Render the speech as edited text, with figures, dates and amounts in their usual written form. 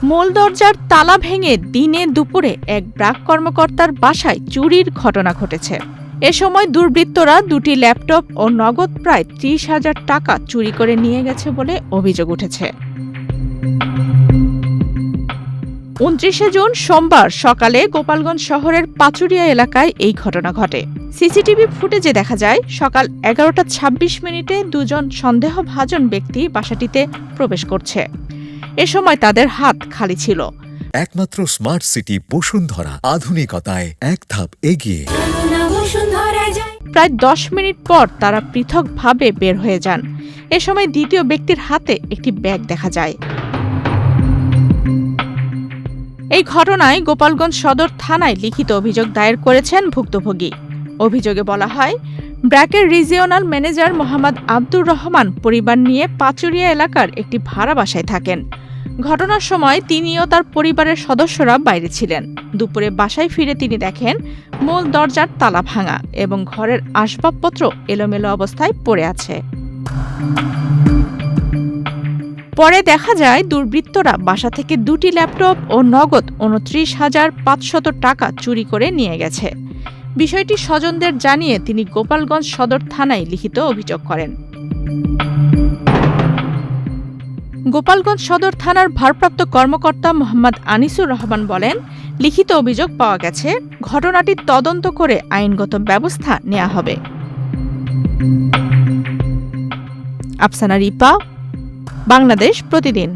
মূল দরজার তালা ভেঙে দিনে দুপুরে এক ব্র্যাক কর্মকর্তার বাসায় চুরির ঘটনা ঘটেছে। এ সময় দুর্বৃত্তরা দুটি ল্যাপটপ ও নগদ প্রায় ৩০,০০০ টাকা চুরি করে নিয়ে গেছে বলে অভিযোগ উঠেছে। ২৯ জুন সোমবার সকালে গোপালগঞ্জ শহরের পাচুরিয়া এলাকায় এই ঘটনা ঘটে। সিসিটিভি ফুটেজে দেখা যায় সকাল ১১টা ২৬ দুজন সন্দেহভাজন ব্যক্তি বাসাটিতে প্রবেশ করছে। এ সময় তাদের হাত খালি ছিল। একমাত্র স্মার্ট সিটি বসুন্ধরা, আধুনিকতায় এক ধাপ এগিয়ে। প্রায় ১০ মিনিট পর তারা পৃথকভাবে বের হয়ে যান। এ সময় দ্বিতীয় ব্যক্তির হাতে একটি ব্যাগ দেখা যায়। এই ঘটনায় গোপালগঞ্জ সদর থানায় লিখিত অভিযোগ দায়ের করেছেন ভুক্তভোগী। অভিযোগে বলা হয়, ব্র্যাকের রিজিওনাল ম্যানেজার মোহাম্মদ আব্দুর রহমান পরিবার নিয়ে পাচুরিয়া এলাকার একটি ভাড়া বাসায় থাকেন। ঘটনার সময় তিনি ও তার পরিবারের সদস্যরা বাইরে ছিলেন। দুপুরে বাসায় ফিরে তিনি দেখেন মূল দরজার তালা ভাঙা এবং ঘরের আসবাবপত্র এলোমেলো অবস্থায় পড়ে আছে। পরে দেখা যায় দুর্বৃত্তরা বাসা থেকে দুটি ল্যাপটপ ও নগদ ২৯,৫০০ টাকা চুরি করে নিয়ে গেছে। বিষয়টি স্বজনদের জানিয়ে তিনি গোপালগঞ্জ সদর থানায় লিখিত অভিযোগ করেন। গোপালগঞ্জ সদর থানার ভারপ্রাপ্ত কর্মকর্তা মোহাম্মদ আনিসুর রহমান বলেন, লিখিত অভিযোগ পাওয়া গেছে, ঘটনাটি তদন্ত করে আইনগত ব্যবস্থা নেওয়া হবে। আফসানা রিপা, বাংলাদেশ প্রতিদিন।